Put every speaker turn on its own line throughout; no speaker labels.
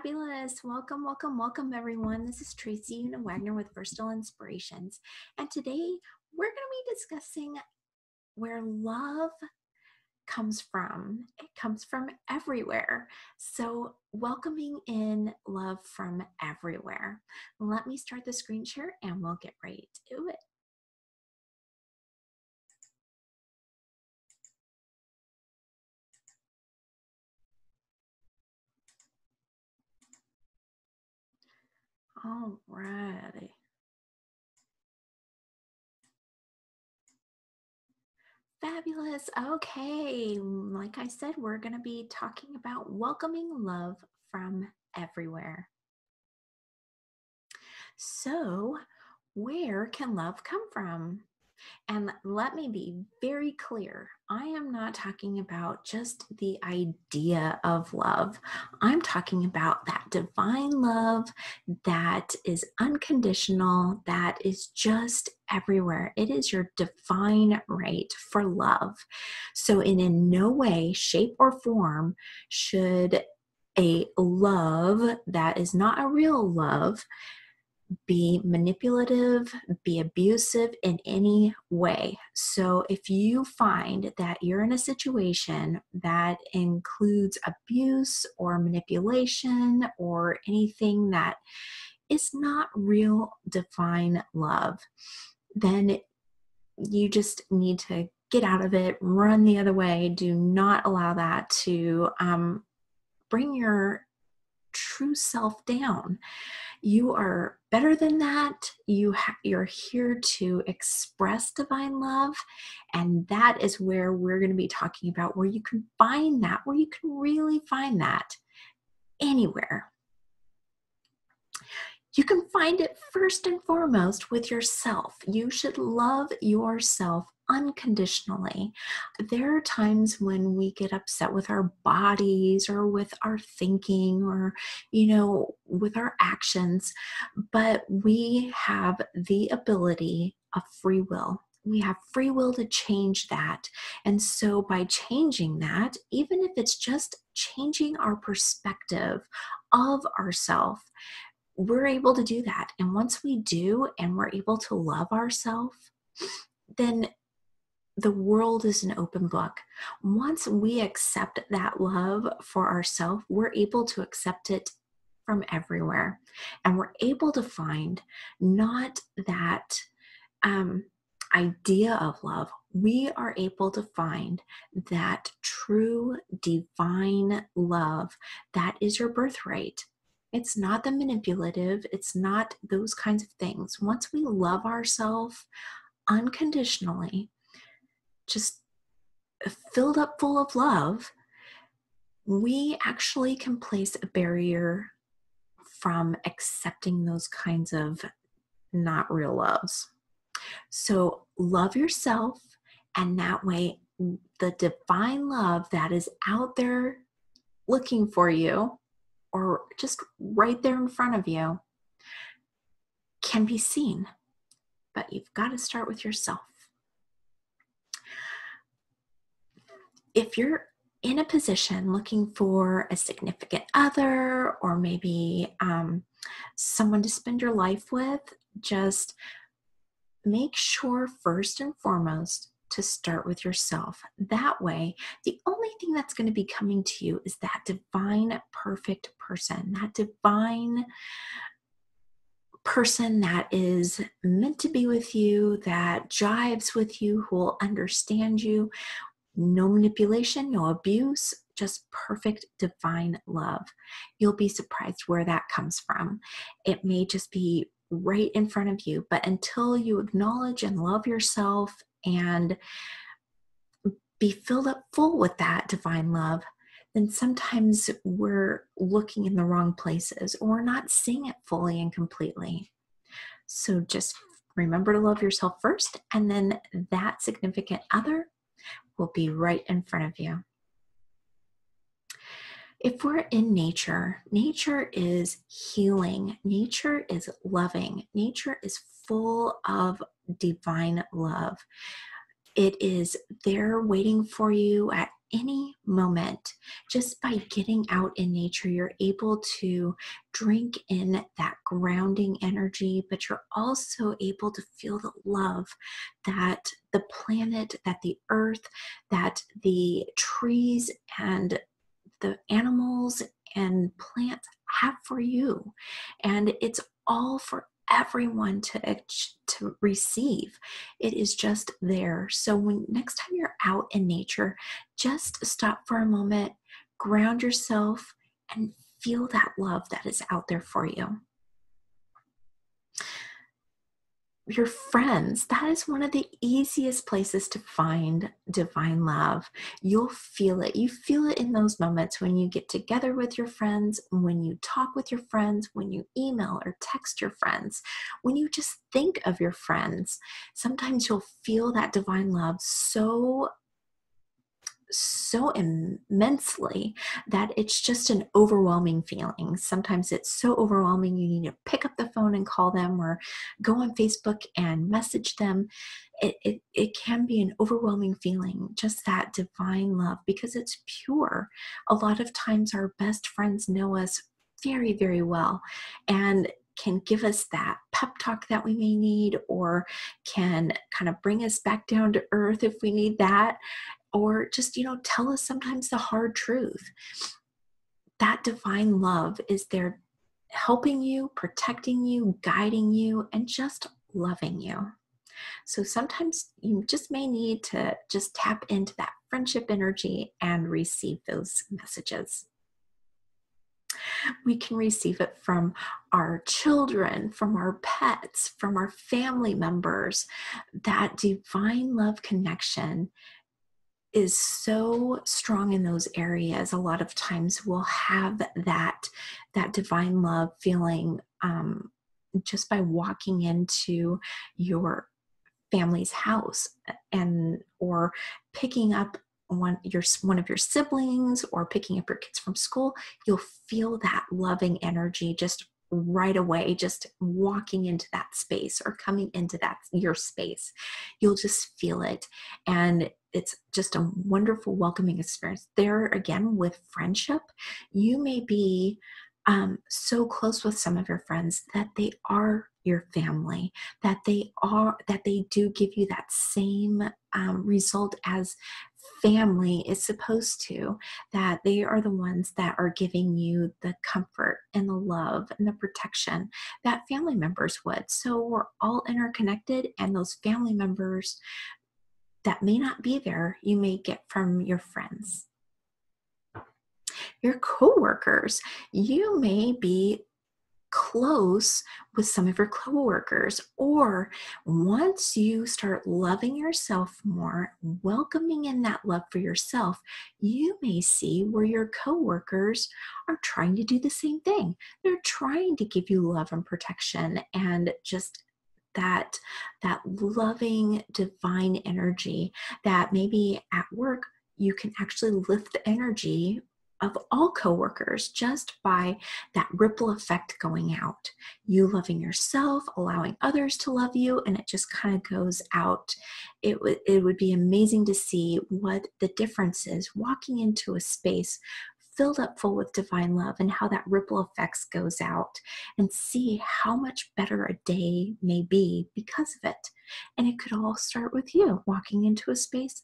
Fabulous. Welcome, welcome, welcome, everyone. This is Tracy Wagner with Versatile Inspirations. And today we're going to be discussing where love comes from. It comes from everywhere. So welcoming in love from everywhere. Let me start the screen share and we'll get right to it. All righty. Fabulous. Okay. Like I said, we're going to be talking about welcoming love from everywhere. So, where can love come from? And let me be very clear. I am not talking about just the idea of love. I'm talking about that divine love that is unconditional, that is just everywhere. It is your divine right for love. So, in no way, shape, or form should a love that is not a real love be manipulative, be abusive in any way. So if you find that you're in a situation that includes abuse or manipulation or anything that is not real divine love, then you just need to get out of it, run the other way. Do not allow that to bring your true self down. You are better than that. You're here to express divine love, and that is where we're going to be talking about where you can find that, where you can really find that anywhere. You can find it first and foremost with yourself. You should love yourself unconditionally. There are times when we get upset with our bodies or with our thinking or, with our actions, but we have the ability of free will. We have free will to change that. And so by changing that, even if it's just changing our perspective of ourselves, we're able to do that. And once we do, and we're able to love ourselves, then the world is an open book. Once we accept that love for ourselves, we're able to accept it from everywhere. And we're able to find not that idea of love. We are able to find that true divine love that is your birthright. It's not the manipulative. It's not those kinds of things. Once we love ourselves unconditionally, just filled up full of love, we actually can place a barrier from accepting those kinds of not real loves. So love yourself, and that way the divine love that is out there looking for you or just right there in front of you can be seen. But you've got to start with yourself. If you're in a position looking for a significant other or maybe someone to spend your life with, just make sure first and foremost to start with yourself. That way, the only thing that's going to be coming to you is that divine, perfect person, that divine person that is meant to be with you, that jives with you, who will understand you. No manipulation, no abuse, just perfect divine love. You'll be surprised where that comes from. It may just be right in front of you, but until you acknowledge and love yourself and be filled up full with that divine love, then sometimes we're looking in the wrong places or we're not seeing it fully and completely. So just remember to love yourself first, and then that significant other will be right in front of you. If we're in nature, nature is healing. Nature is loving. Nature is full of divine love. It is there waiting for you at any moment. Just by getting out in nature, you're able to drink in that grounding energy, but you're also able to feel the love that the planet, that the earth, that the trees and the animals and plants have for you. And it's all for everyone to receive. It is just there. So when next time you're out in nature, just stop for a moment, ground yourself, and feel that love that is out there for you. Your friends, that is one of the easiest places to find divine love. You'll feel it. You feel it in those moments when you get together with your friends, when you talk with your friends, when you email or text your friends, when you just think of your friends. Sometimes you'll feel that divine love so immensely that it's just an overwhelming feeling. Sometimes it's so overwhelming you need to pick up the phone and call them or go on Facebook and message them. It can be an overwhelming feeling, just that divine love, because it's pure. A lot of times our best friends know us very, very well and can give us that pep talk that we may need, or can kind of bring us back down to earth if we need that, or just, tell us sometimes the hard truth. That divine love is there helping you, protecting you, guiding you, and just loving you. So sometimes you just may need to just tap into that friendship energy and receive those messages. We can receive it from our children, from our pets, from our family members. That divine love connection is so strong in those areas. A lot of times we'll have that divine love feeling just by walking into your family's house, and or picking up one of your siblings, or picking up your kids from school. You'll feel that loving energy just right away, just walking into that space or coming into that your space. You'll just feel it, and it's just a wonderful welcoming experience. There again, with friendship, you may be so close with some of your friends that they are your family, that they do give you that same result as family is supposed to, that they are the ones that are giving you the comfort and the love and the protection that family members would. So we're all interconnected, and those family members that may not be there, you may get from your friends. Your coworkers, you may be close with some of your coworkers, or once you start loving yourself more, welcoming in that love for yourself, you may see where your coworkers are trying to do the same thing. They're trying to give you love and protection, and just that loving divine energy that maybe at work you can actually lift the energy of all coworkers just by that ripple effect going out. You loving yourself, allowing others to love you, and it just kind of goes out. It would be amazing to see what the difference is walking into a space filled up full with divine love, and how that ripple effects goes out, and see how much better a day may be because of it. And it could all start with you walking into a space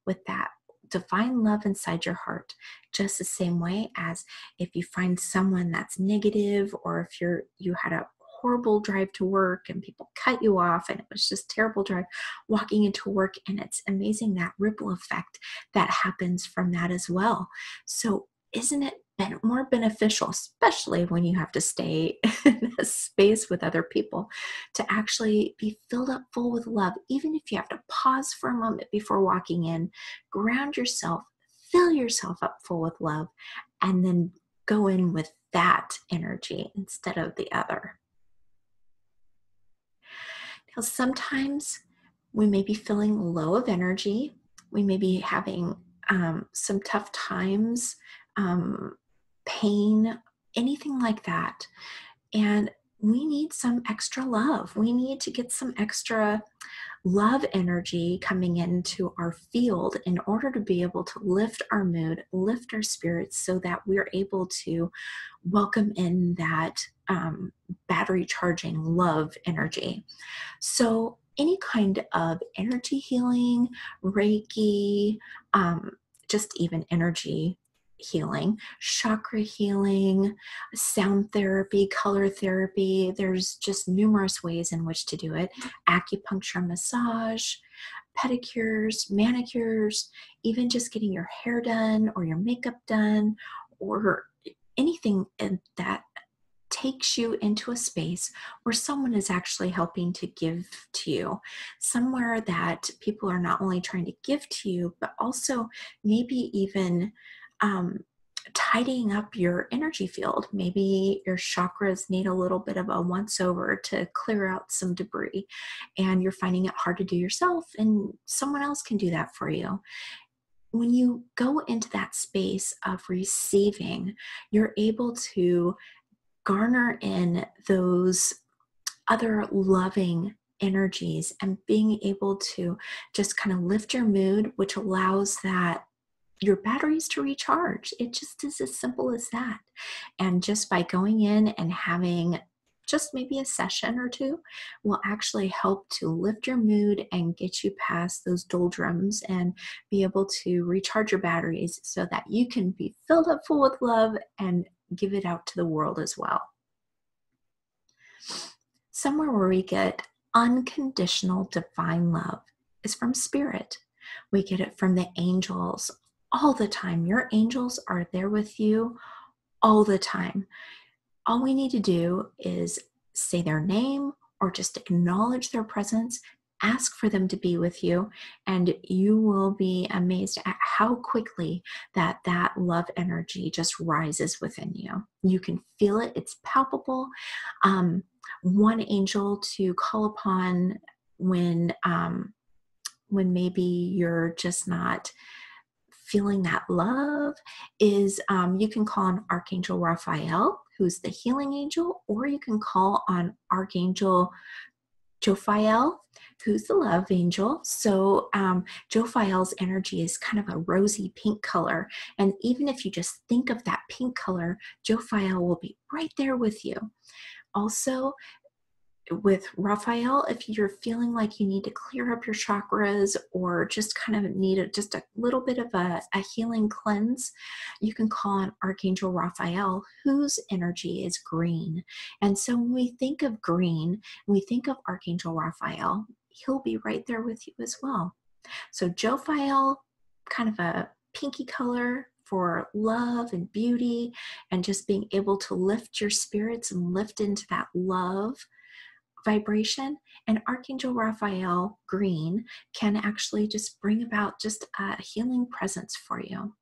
with that divine love inside your heart, just the same way as if you find someone that's negative, or if you had a horrible drive to work and people cut you off and it was just terrible drive, walking into work, and it's amazing that ripple effect that happens from that as well. So isn't it more beneficial, especially when you have to stay in a space with other people, to actually be filled up full with love? Even if you have to pause for a moment before walking in, ground yourself, fill yourself up full with love, and then go in with that energy instead of the other. Now, sometimes we may be feeling low of energy. We may be having some tough times, pain, anything like that. And we need some extra love. We need to get some extra love energy coming into our field in order to be able to lift our mood, lift our spirits, so that we're able to welcome in that battery charging love energy. So, any kind of energy healing, Reiki, um, just even energy healing, chakra healing, sound therapy, color therapy. There's just numerous ways in which to do it. Acupuncture, massage, pedicures, manicures, even just getting your hair done or your makeup done, or anything that takes you into a space where someone is actually helping to give to you, somewhere that people are not only trying to give to you, but also maybe even um, tidying up your energy field. Maybe your chakras need a little bit of a once over to clear out some debris, and you're finding it hard to do yourself, and someone else can do that for you. When you go into that space of receiving, you're able to garner in those other loving energies and being able to just kind of lift your mood, which allows that your batteries to recharge. It just is as simple as that. And just by going in and having just maybe a session or two will actually help to lift your mood and get you past those doldrums and be able to recharge your batteries so that you can be filled up full with love and give it out to the world as well. Somewhere where we get unconditional divine love is from spirit. We get it from the angels all the time. Your angels are there with you all the time. All we need to do is say their name or just acknowledge their presence, ask for them to be with you, and you will be amazed at how quickly that love energy just rises within you. You can feel it. It's palpable. One angel to call upon when maybe you're just not feeling that love is you can call on Archangel Raphael, who's the healing angel, or you can call on Archangel Jophiel, who's the love angel. So Jophiel's energy is kind of a rosy pink color. And even if you just think of that pink color, Jophiel will be right there with you. Also, with Raphael, if you're feeling like you need to clear up your chakras or just kind of need just a little bit of a healing cleanse, you can call on Archangel Raphael, whose energy is green. And so when we think of green, when we think of Archangel Raphael, he'll be right there with you as well. So Jophiel, kind of a pinky color for love and beauty and just being able to lift your spirits and lift into that love vibration. And Archangel Raphael green can actually just bring about just a healing presence for you.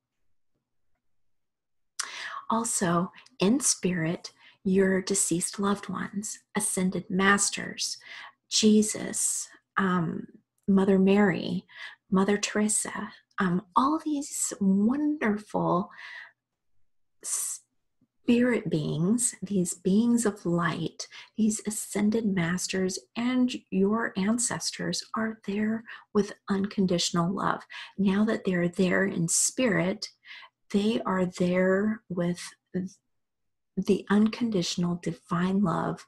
Also, in spirit, your deceased loved ones, ascended masters, Jesus, Mother Mary, Mother Teresa, all these wonderful spirit beings, these beings of light, these ascended masters, and your ancestors are there with unconditional love. Now that they're there in spirit, they are there with the unconditional divine love.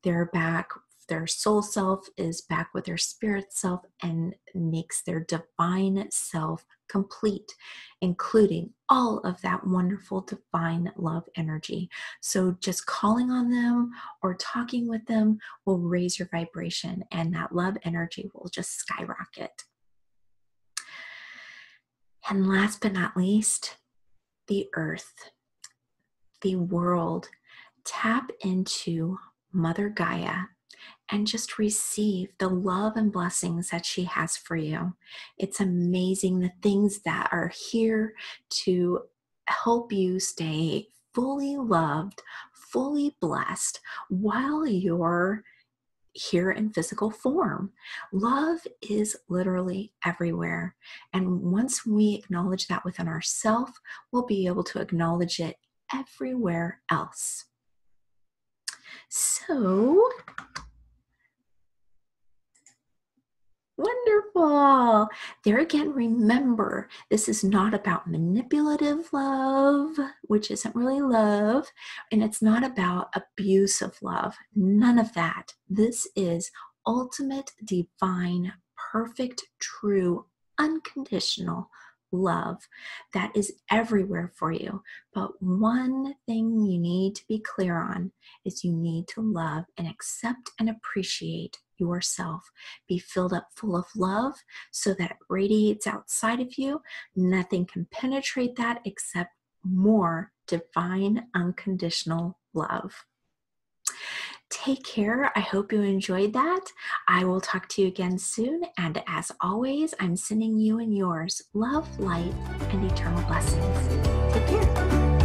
They're back. Their soul self is back with their spirit self and makes their divine self complete, including all of that wonderful divine love energy. So just calling on them or talking with them will raise your vibration, and that love energy will just skyrocket. And last but not least, the earth, the world. Tap into Mother Gaia and just receive the love and blessings that she has for you. It's amazing the things that are here to help you stay fully loved, fully blessed while you're here in physical form. Love is literally everywhere. And once we acknowledge that within ourselves, we'll be able to acknowledge it everywhere else. So wonderful. There again, remember, this is not about manipulative love, which isn't really love, and it's not about abusive love. None of that. This is ultimate, divine, perfect, true, unconditional love that is everywhere for you. But one thing you need to be clear on is you need to love and accept and appreciate yourself. Be filled up full of love so that it radiates outside of you. Nothing can penetrate that except more divine, unconditional love. Take care. I hope you enjoyed that. I will talk to you again soon. And as always, I'm sending you and yours love, light, and eternal blessings. Take care.